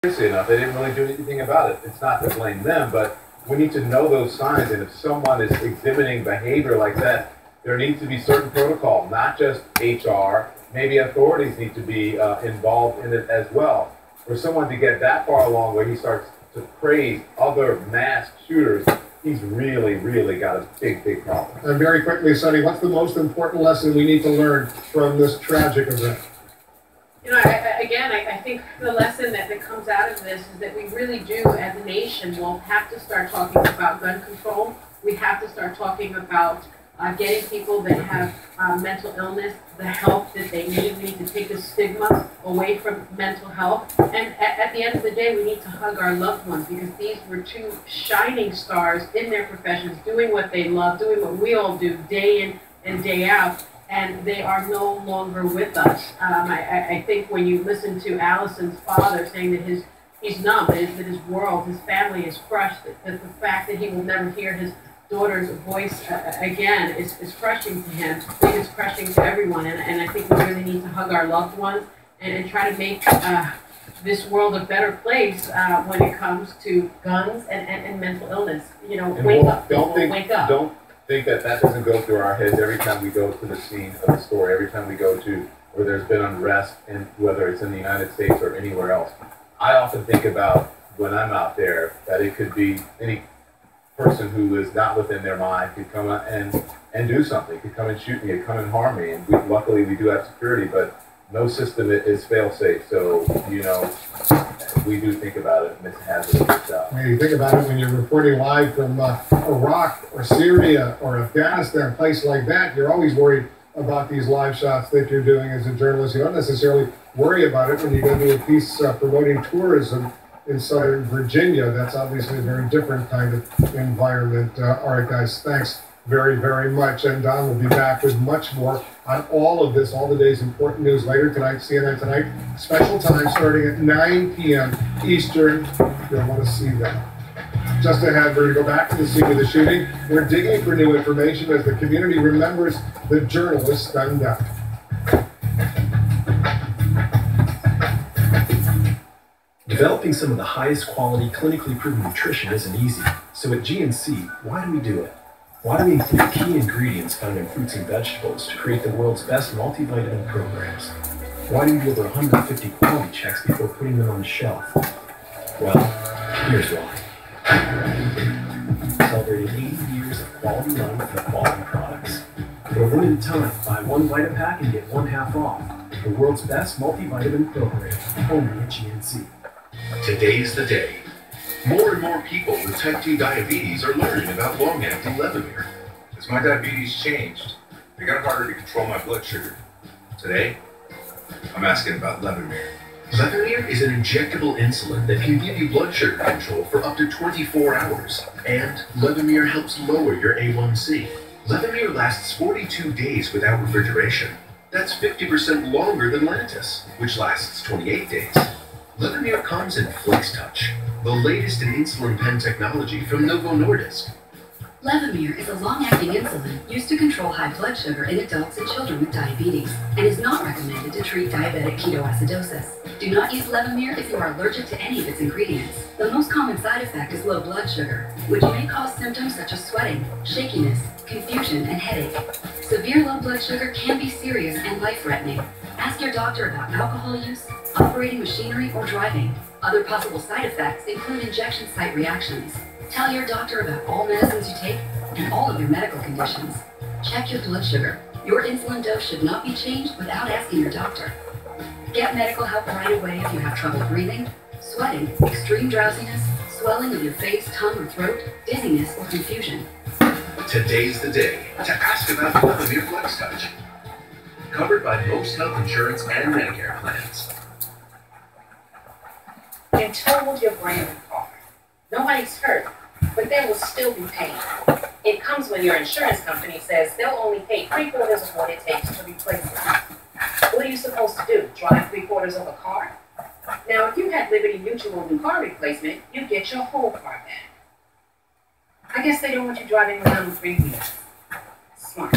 seriously enough. They didn't really do anything about it. It's not to blame them, but we need to know those signs. And if someone is exhibiting behavior like that, there needs to be certain protocol, not just HR. Maybe authorities need to be involved in it as well. For someone to get that far along where he starts to praise other mass shooters, he's really, really got a big, big problem. And very quickly, Sonny, what's the most important lesson we need to learn from this tragic event? You know, I think the lesson that comes out of this is that we really do, as a nation, will have to start talking about gun control. We have to start talking about getting people that have mental illness the help that they need. We need to take the stigma away from mental health. And at the end of the day, we need to hug our loved ones, because these were two shining stars in their professions, doing what they love, doing what we all do day in and day out. And they are no longer with us. I think when you listen to Allison's father saying that he's numb, that his world, his family is crushed, that the fact that he will never hear his daughter's voice again is crushing to him. I think it's crushing to everyone. And I think we really need to hug our loved ones and try to make this world a better place when it comes to guns and mental illness. You know, wake up, wake up. Don't think that doesn't go through our heads every time we go to the scene of the story, every time we go to where there's been unrest, and whether it's in the United States or anywhere else. I often think about when I'm out there that it could be any person who is not within their mind could come and do something, could come and shoot me, could come and harm me. And luckily we do have security, but no system is fail-safe. So, you know, we do think about it, and this has a good job. You think about it when you're reporting live from Iraq or Syria or Afghanistan, a place like that, you're always worried about these live shots that you're doing as a journalist. You don't necessarily worry about it when you go to a piece promoting tourism in Southern Virginia. That's obviously a very different kind of environment. All right, guys, thanks very, very much. And Don will be back with much more on all of this, all the day's important news later tonight. CNN Tonight, special time starting at 9 p.m. Eastern. You'll want to see that. Just ahead, we're going to go back to the scene of the shooting. We're digging for new information as the community remembers the journalist gunned down. Developing some of the highest quality, clinically proven nutrition isn't easy. So at GNC, why do we do it? Why do we include key ingredients found in fruits and vegetables to create the world's best multivitamin programs? Why do we do over 150 quality checks before putting them on the shelf? Well, here's why. Celebrating 80 years of quality line for quality products. For a limited time, buy one Vitapack and get one half off. The world's best multivitamin program, only at GNC. Today's the day. More and more people with type 2 diabetes are learning about long-acting Levemir. As my diabetes changed, it got harder to control my blood sugar. Today, I'm asking about Levemir. Levemir is an injectable insulin that can give you blood sugar control for up to 24 hours. And Levemir helps lower your A1C. Levemir lasts 42 days without refrigeration. That's 50% longer than Lantus, which lasts 28 days. Levemir comes in FlexTouch, the latest in insulin pen technology from Novo Nordisk. Levemir is a long-acting insulin used to control high blood sugar in adults and children with diabetes and is not recommended to treat diabetic ketoacidosis. Do not use Levemir if you are allergic to any of its ingredients. The most common side effect is low blood sugar, which may cause symptoms such as sweating, shakiness, confusion, and headache. Severe low blood sugar can be serious and life-threatening. Ask your doctor about alcohol use, operating machinery, or driving. Other possible side effects include injection site reactions. Tell your doctor about all medicines you take and all of your medical conditions. Check your blood sugar. Your insulin dose should not be changed without asking your doctor. Get medical help right away if you have trouble breathing, sweating, extreme drowsiness, swelling of your face, tongue, or throat, dizziness, or confusion. Today's the day to ask about Levemir FlexTouch. Covered by most health insurance and Medicare plans. And totaled your brand car. Nobody's hurt, but there will still be pain. It comes when your insurance company says they'll only pay 3/4 of what it takes to replace it. What are you supposed to do? Drive 3/4 of a car? Now, if you had Liberty Mutual new car replacement, you'd get your whole car back. I guess they don't want you driving around with 3 wheels. Smart.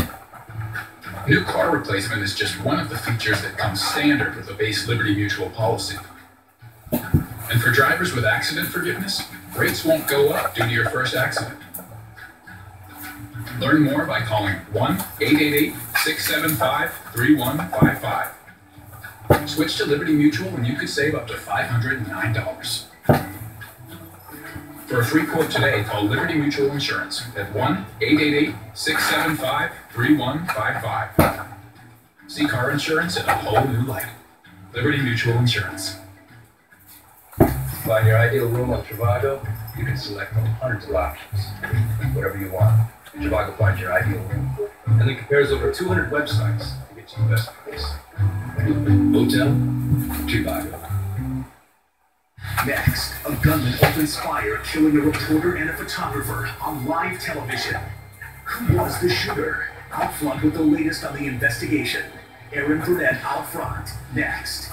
New car replacement is just one of the features that comes standard with a base Liberty Mutual policy. And for drivers with accident forgiveness, rates won't go up due to your first accident. Learn more by calling 1-888-675-3155. Switch to Liberty Mutual and you could save up to $509. For a free quote today, call Liberty Mutual Insurance at 1-888-675-3155. See car insurance in a whole new light. Liberty Mutual Insurance. Find your ideal room on Trivago. You can select from hundreds of options. Whatever you want. Trivago finds your ideal room. And then compares over 200 websites to get you the best price. Hotel? Trivago. Next, a gunman opens fire, killing a reporter and a photographer on live television. Who was the shooter? Out front with the latest on the investigation. Aaron Burnett out front. Next.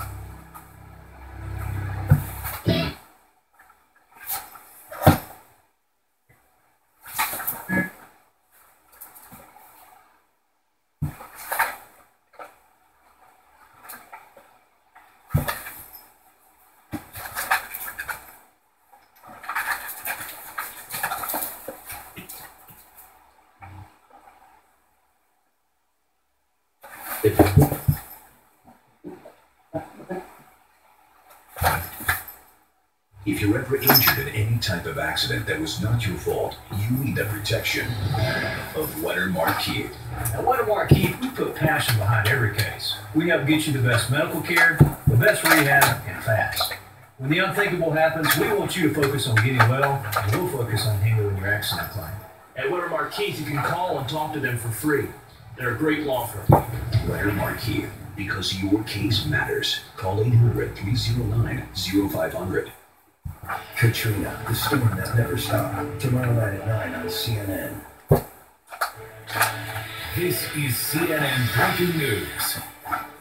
If you're ever injured in any type of accident that was not your fault, you need the protection of Leonard Marquis. At Leonard Marquis, we put passion behind every case. We help get you the best medical care, the best rehab, and fast. When the unthinkable happens, we want you to focus on getting well, and we'll focus on handling your accident claim. At Leonard Marquis, you can call and talk to them for free. They're a great law firm. Leonard Marquis, because your case matters. Call 800-309-0500. Katrina, the storm that never stopped. Tomorrow night at 9 on CNN. This is CNN Breaking News.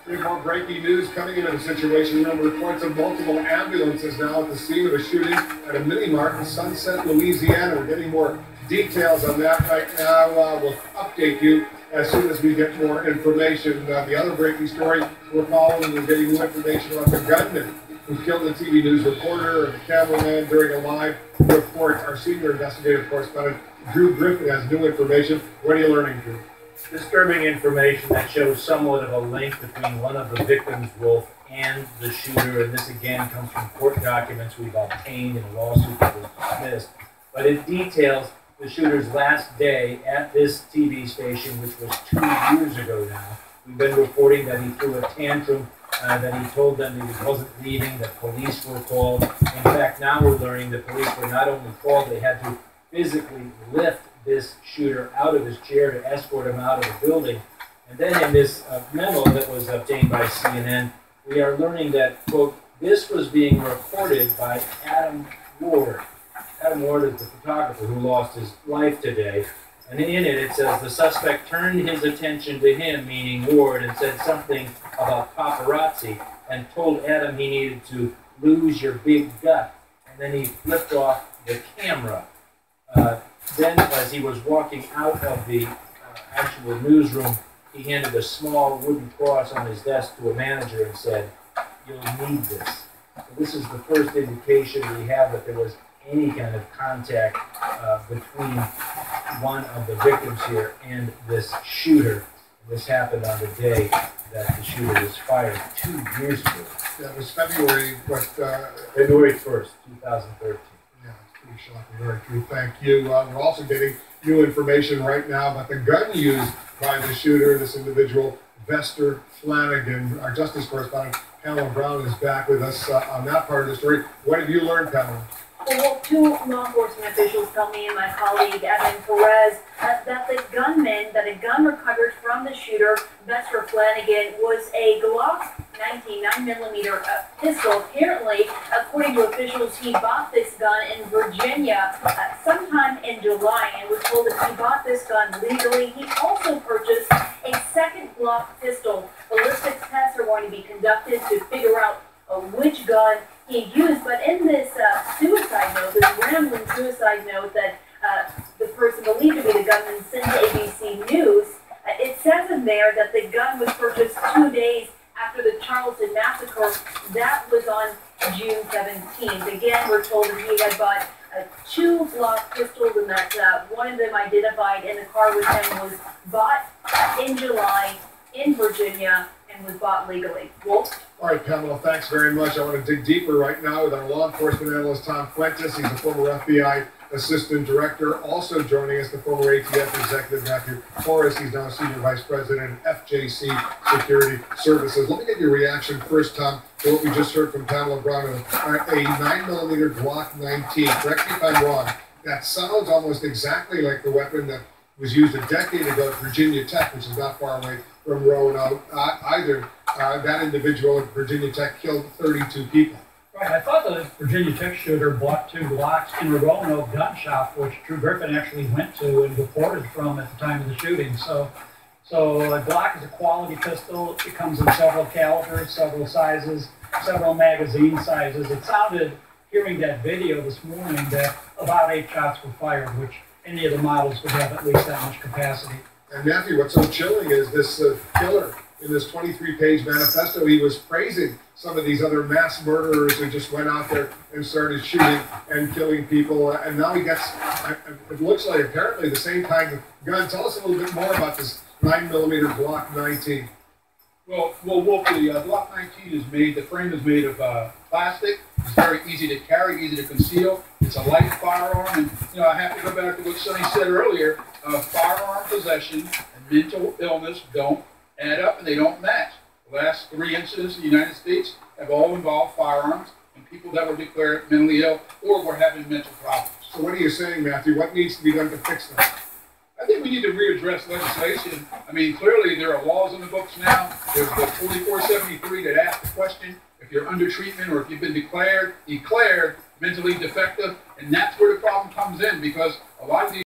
We have more breaking news coming into the Situation Room. Reports of multiple ambulances now at the scene of a shooting at a mini-mart in Sunset, Louisiana. We're getting more details on that right now. We'll update you as soon as we get more information. The other breaking story we're following is getting more information about the gunman who killed the TV news reporter and the cameraman during a live report. Our senior investigative correspondent, Drew Griffin, has new information. What are you learning, Drew? Disturbing information that shows somewhat of a link between one of the victims, Wolf, and the shooter. And this again comes from court documents we've obtained in a lawsuit that was dismissed. But it details the shooter's last day at this TV station, which was 2 years ago now. We've been reporting that he threw a tantrum, that he told them he wasn't leaving, that police were called. In fact, now we're learning that police were not only called, they had to physically lift this shooter out of his chair to escort him out of the building. And then in this memo that was obtained by CNN, we are learning that, quote, this was being recorded by Adam Ward. Adam Ward is the photographer who lost his life today. And in it, it says the suspect turned his attention to him, meaning Ward, and said something about paparazzi and told Adam he needed to lose your big gut. And then he flipped off the camera. Then, as he was walking out of the actual newsroom, he handed a small wooden cross on his desk to a manager and said, "You'll need this." So this is the first indication we have that there was any kind of contact between one of the victims here and this shooter. This happened on the day that the shooter was fired 2 years ago. That was February, February 1st, 2013. Yeah, it's pretty shocking. Very true. Thank you. We're also getting new information right now about the gun used by the shooter, this individual, Vester Flanagan. Our justice correspondent, Pamela Brown, is back with us on that part of the story. What have you learned, Pamela? Well, two law enforcement officials tell me and my colleague, Evan Perez, that a gun recovered from the shooter, Vester Flanagan, was a Glock 9mm pistol. Apparently, according to officials, he bought this gun in Virginia sometime in July and was told that he bought this gun legally. He also purchased a second Glock pistol. Ballistics tests are going to be conducted to figure out which gun he used. But in this suicide note, this rambling suicide note that the person believed to be the gunman sent to ABC News, it says in there that the gun was purchased 2 days after the Charleston massacre. That was on June 17th. 19th. Again, we're told that he had bought 2 Glock pistols and that one of them identified in the car with him was bought in July in Virginia and was bought legally. Wolf? All right, Pamela, thanks very much. I want to dig deeper right now with our law enforcement analyst, Tom Fuentes. He's a former FBI assistant director. Also joining us, the former ATF executive, Matthew Forrest. He's now senior vice president of FJC Security Services. Let me get your reaction first, Tom, to what we just heard from Pamela Brown, a 9mm Glock 19. Correct me if I'm wrong. That sounds almost exactly like the weapon that was used a decade ago at Virginia Tech, which is not far away from Roanoke either. That individual at Virginia Tech killed 32 people. Right, I thought the Virginia Tech shooter bought 2 Glocks in a Roanoke gun shop, which Drew Griffin actually went to and reported from at the time of the shooting. So a Glock is a quality pistol. It comes in several calibers, several sizes, several magazine sizes. It sounded, hearing that video this morning, that about 8 shots were fired, which any of the models would have at least that much capacity. And Matthew, what's so chilling is this killer, in this 23-page manifesto, he was praising some of these other mass murderers who just went out there and started shooting and killing people. And now he gets, it looks like apparently the same kind of gun. Tell us a little bit more about this 9mm Glock 19. Well, Wolf, the Glock 19 is made, the frame is made of plastic. It's very easy to carry, easy to conceal. It's a light firearm, and I have to go back to what Sonny said earlier. Firearm possession and mental illness don't add up, and they don't match. The last 3 incidents in the United States have all involved firearms and people that were declared mentally ill or were having mental problems. So what are you saying, Matthew? What needs to be done to fix that? I think we need to readdress legislation. I mean, clearly there are laws in the books now. There's the 4473 that asks the question if you're under treatment or if you've been declared mentally defective, and that's where the problem comes in, because a lot of these